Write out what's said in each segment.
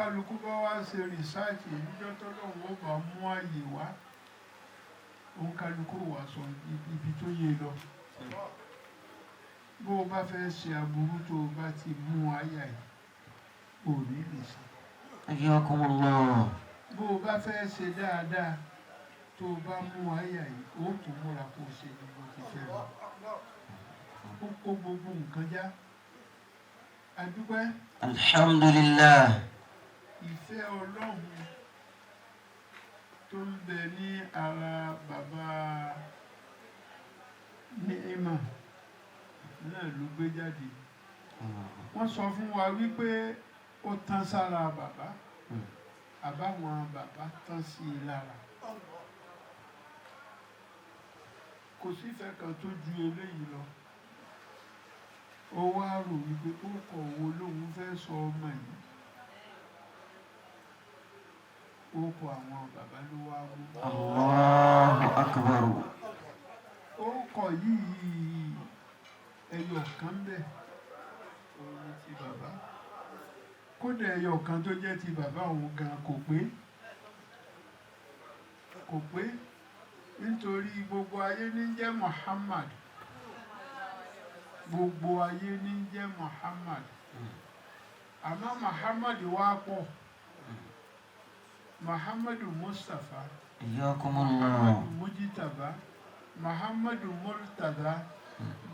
kálukú bá wá ṣe rìsáàtì níjọ́ tọ́lọ́run ó bá mú àyè wá òun kálukú wà sọ ibi tó yé lọ bó o bá fẹ́ ṣe aburú tó o bá ti mú àyà yìí ò ní lè ṣe. Ayakumullah. bó o bá fẹ́ ṣe dáadáa tó o bá mú àyà yìí ó tún múra kó o ṣe ní bó ti fẹ́ lọ. ó kó gbogbo nǹkan já. adúpẹ́. Alhamdulillah. ìfẹ́ Ọlọ́run tó ń bẹ ní ara bàbá Ni'ima náà ló gbé jáde. wọ́n sọ fún wa wípé ó tán sára bàbá àbáwọn bàbá tán sí i lára. kò sífẹ̀ẹ́ kan tó ju eléyìí lọ. ó wá rò wípé ó kọ̀ wo lóun fẹ́ sọ ọmọ yìí. ó kọ àwọn bàbá ló wá wú. Allahu akbar. ó kọ yìí ẹyọ kan bẹ́ẹ̀ òun ti bàbá kódà ẹyọ kan tó jẹ́ ti bàbá òun gan kò pé nítorí gbogbo ayé ní jẹ́ Muhammad gbogbo ayé ní jẹ́ Muhammad àmọ́ Muhammad wá pọ̀ Muhammadu Mustafa Muhammadu Mujitaba Muhammadu Murtada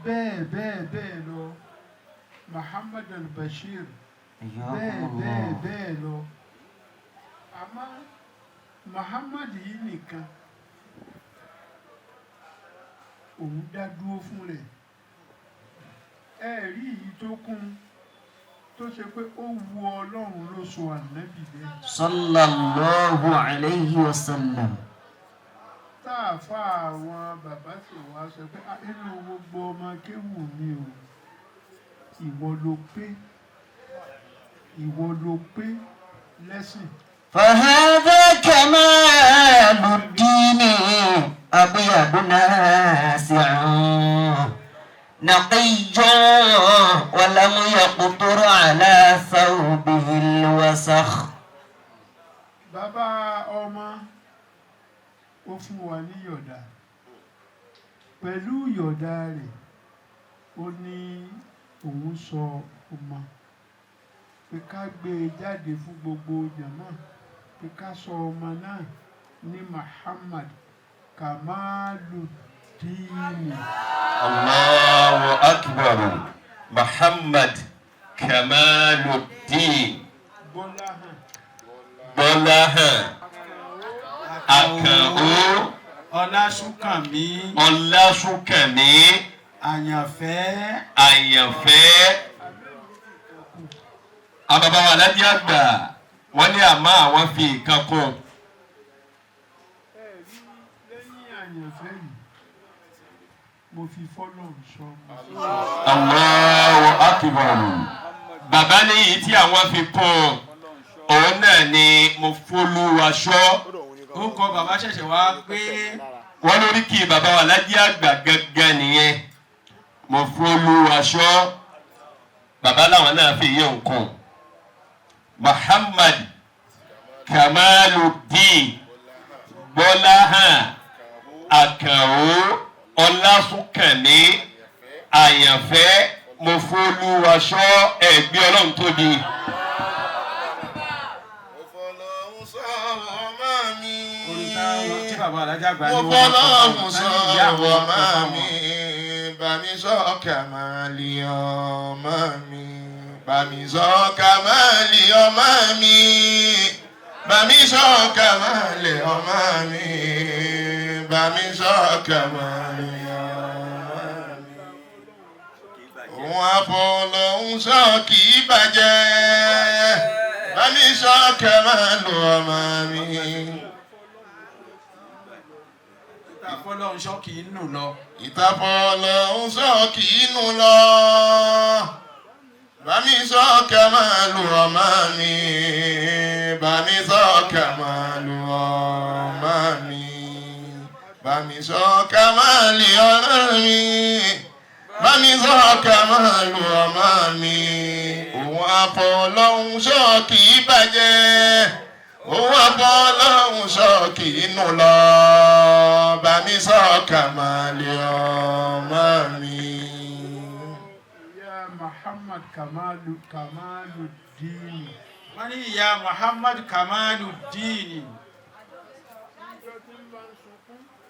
bẹ́ẹ̀ lọ Muhammad al-Bashir bẹ́ẹ̀ lọ àmọ́ Muhammad yìí nìkan òun dá dúró fún rẹ̀ ẹ̀rí yìí tó kún tó ṣe pé ó wu Ọlọ́run ló so ànábì bẹ́ẹ̀. Sallallahu alayhi wa sallam. táàfà àwọn bàbá sì wá sọ pé inú gbogbo ọmọ kéwù mi o ìwọ ló pé lẹ́sìn. فهذا كمال الدين أبيض ناسع نقي ولم يقطر على ثوبه الوسخ. bàbá ọmọ ó fún wa ní yọ̀dá pẹ̀lú yọ̀dá rẹ̀ ó ní òun sọ ọmọ pé ká gbé e jáde fún gbogbo jàmá pé ká sọ ọmọ náà ní Muhammad Kamaluddin. Allahu akbar. Muhammad Kamaluddin. Gbọ́láhàn. Àkànó. Ọlásùnkànmí. Àyànfẹ́. Àbàbà wa lájí àgbà wọ́n ní àmọ́ àwọn fi nǹkan kún. Lẹ́yìn àyànfẹ́ yìí mo fi fọ́lọ́run sọ. Allahu akbar. Bàbá ní èyí tí àwọn fi kún òun náà ni mo f'Olúwa ṣọ́. Ó kọ bàbá ṣẹ̀ṣẹ̀ wá pé wọ́n lórí kí bàbá wa lájí àgbà gangan nìyẹn mo f'Olúwa ṣọ́. Bàbá làwọn náà fi yé nǹkan. Muhammad Kamaluddin Gbọ́láhàn Àkànó Ọlásùnkànmí Àyànfẹ́ mo f'Olúwa ṣọ́ ẹ̀gbẹ́ Ọlọ́run tóbi. bàbá alájà gbà ní mo fọlọ́run sọ̀rọ̀ máa mi bá mi sọ Kàmáàlì ọmọ mi bá mi sọ Kàmáàlì ọmọ mi bá mi sọ Kàmáàlì ọmọ mi bá mi sọ Kàmáàlì ọmọ mi. òun àfọlọ́hún sọ kì í bàjẹ́ bá mi sọ Kàmáàlì ọmọ mi. Ìtàfọ́lọ́hún sọ kì í nù lọ. Ìtàfọ́lọ́hún sọ kì í nù lọ. Bá mi sọ Kàmáàlì ọmọ mi. Bá mi sọ Kàmáàlì ọmọ mi. Bá mi sọ Kàmáàlì ọmọ mi. Bá mi sọ Kàmáàlì ọmọ mi. Òun òun àfọ̀ ọlọ́run ṣọ́ọ̀kì bàjẹ́ òun àfọ̀ ọlọ́run ṣọ́ọ̀kì inú lọ bá mi sọ kàmáàlì ọmọ mi. ìyá Muhammad Kamaluddin. wọ́n ní ìyá Muhammad Kamaluddin.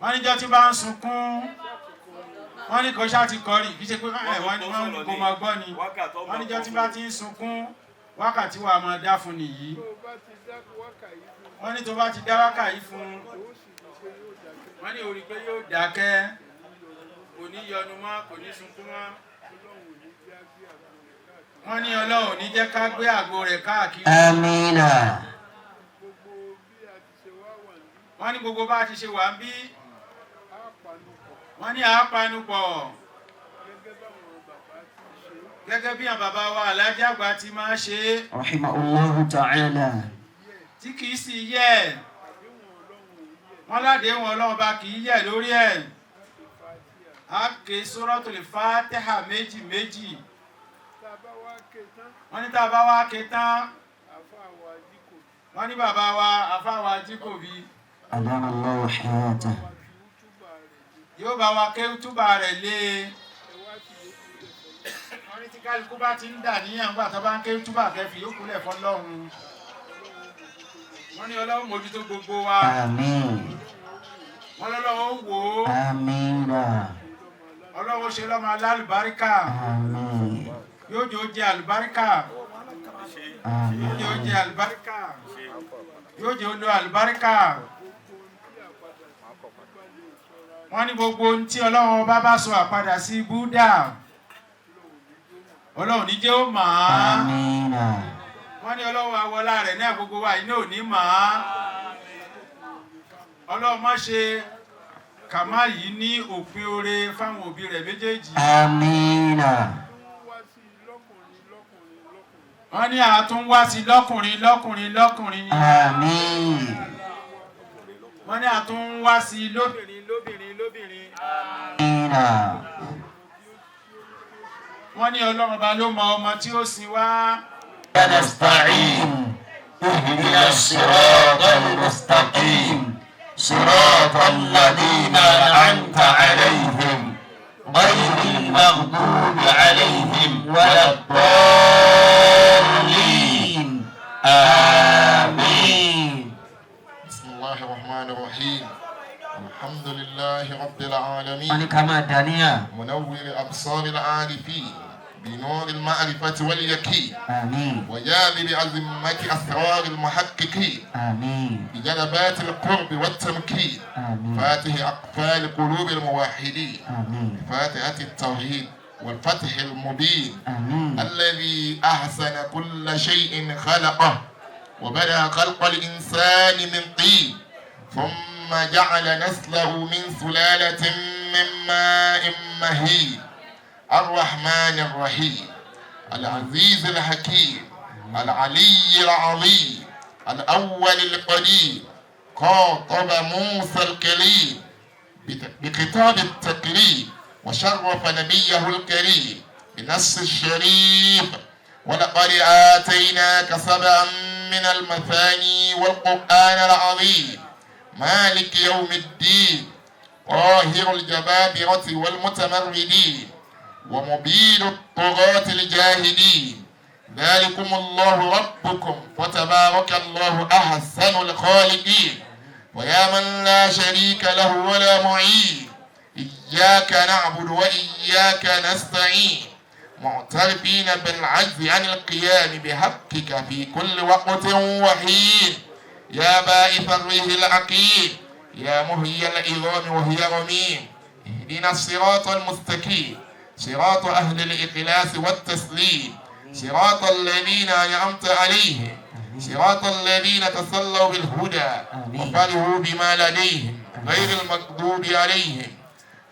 wọ́n níjọ́ tí bá ń sunkún wọ́n ní kò ṣáà ti kọrí kì í ṣe pé wọ́n ní kò mọ̀ gbọ́ ni wọ́n níjọ́ tí bá ti ń sunkún wákàtí wà máa dá fún nìyí wọ́n ní tó bá ti dá wákà yìí fún wọ́n ní orí pé yóò dákẹ́ kò ní yọnu mọ́ kò ní sunkún mọ́ wọ́n ní Ọlọ́run ní jẹ́ ká gbé àgbo rẹ̀ káàkiri. Amina. wọ́n ní gbogbo bá ti ṣe wà ń bí wọ́n ní àápanupọ̀ gẹ́gẹ́ bí àwọn bàbá wa Alhaji Àgbà ti máa ṣe Rahimahullahu ta'ala. tí kìí sì yẹ̀ wọ́n ládéhùn Ọlọ́run bá kìí yẹ̀ lórí ẹ̀ á ké Suratul Fatiha méjì méjì wọ́n ní tá a bá wá ké tán wọ́n ní bàbá wa àfáwà Jíkòbí Adamallahu hayatahu. yóò bá wa ké túbà rẹ̀ lé wọ́n ní tí kálukú bá ti ń dà níyàn gbà tó bá ń ké túbà kẹfì yóò kúlẹ̀ fọ́lọ́run wọ́n ní Ọlọ́run mójútó gbogbo wa Àmín. wọ́n lọ́lọ́wọ́ wò ó Amina. Ọlọ́run ṣe lọ́mọ alálùbáríkà Àmín. yóò jẹ́ ó jẹ àlùbáríkà yóò jẹ́ ó jẹ àlùbáríkà yóò jẹ́ ó lo àlùbáríkà wọ́n ní gbogbo ohun tí Ọlọ́run bá sọ àpadà sí Búdà Ọlọ́run ní jẹ́ ó mọ̀ á Amina. wọ́n ní Ọlọ́run àwọlá rẹ̀ náà gbogbo wa iná ò ní mọ̀ á Ọlọ́run má ṣe Kamal yìí ní òpin oore fáwọn òbí rẹ̀ méjèèjì. Amina. wọ́n ní àtún wá sí lọ́kùnrin lọ́kùnrin lọ́kùnrin. Àmín. wọ́n ní àtún wá sí lóbìnrin lóbìnrin lóbìnrin. Amina. wọ́n ní Ọlọ́run bá ló mọ ọmọ tí ó sin wá. نستعين اهدنا الصراط المستقيم صراط الذين أنعمت عليهم غير المغضوب عليهم ولا الضالين آمين. بسم الله الرحمن الرحيم الحمد لله رب العالمين كما دانيا منور أبصار العارفين بنور المعرفة واليقين آمين. وجاذب عظمة أسرار المحققين آمين. بجلبات القرب والتمكين آمين. فاتح أقفال قلوب الموحدين آمين. فاتحة التوحيد والفتح المبين آمين. الذي أحسن كل شيء خلقه وبدأ خلق الإنسان من طين ثم جعل نسله من سلالة من ماء مهين الرحمن الرحيم العزيز الحكيم العلي العظيم الأول القديم خاطب موسى الكليم بخطاب التكريم وشرف نبيه الكريم بنص الشريف ولقد آتيناك سبعا من المثاني والقرآن العظيم مالك يوم الدين طاهر الجبابرة والمتمردين ومبين الطغاة الجاهدين ذلكم الله ربكم فتبارك الله أحسن الخالقين ويا من لا شريك له ولا معين إياك نعبد وإياك نستعين معترفين بالعجز عن القيام بحقك في كل وقت وحين يا بائث الريح العقيم يا مهي العظام وهي رميم اهدنا الصراط المستقيم صراط أهل الإخلاص والتسليم صراط الذين أنعمت عليهم صراط الذين تسلوا بالهدى وفرحوا بما لديهم غير المغضوب عليهم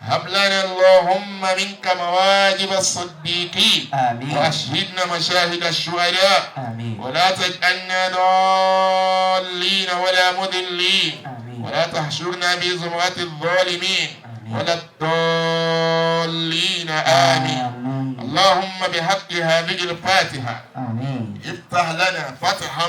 هب لنا اللهم منك مواجب الصديقين آمين. وأشهدنا مشاهد الشهداء آمين. ولا تجعلنا ضالين ولا مضلين آمين. ولا تحشرنا بزمرة الظالمين آمين. ولا الضالين آمين آمين. اللهم بحق هذه الفاتحة آمين افتح لنا فتحا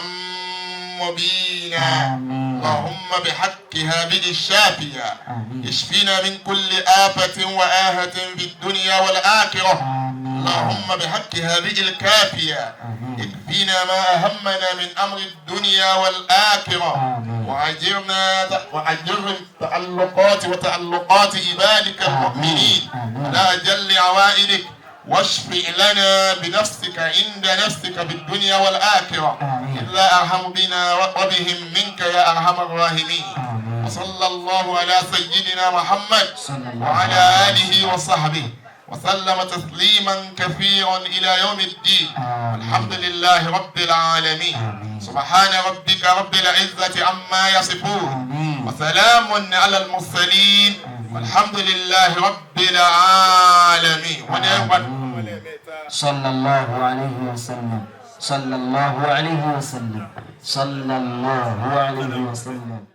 مبينا. آمين اللهم بحق هذه الشافية آمين اشفنا من كل آفة وآهة في الدنيا والآخرة. آمين اللهم بحق هذه الكافية آمين اكفينا ما أهمنا من أمر الدنيا والآخرة. آمين وأجر التعلقات وتعلقات عبادك المؤمنين آمين. على جل عوائدك، واشفع لنا بنفسك عند نفسك بالدنيا والآخرة. آمين. إلا أرحم بنا وبهم منك يا أرحم الراحمين. آمين. وصلى الله على سيدنا محمد صلى الله وعلى عليه آله وصحبه وسلم تسليما كثيرا إلى يوم الدين. آمين. الحمد لله رب العالمين. آمين. سبحان ربك رب العزة عما يصفون آمين. وسلام على المرسلين والحمد لله رب العالمين. صلى الله عليه وسلم صلى الله عليه وسلم صلى الله عليه وسلم.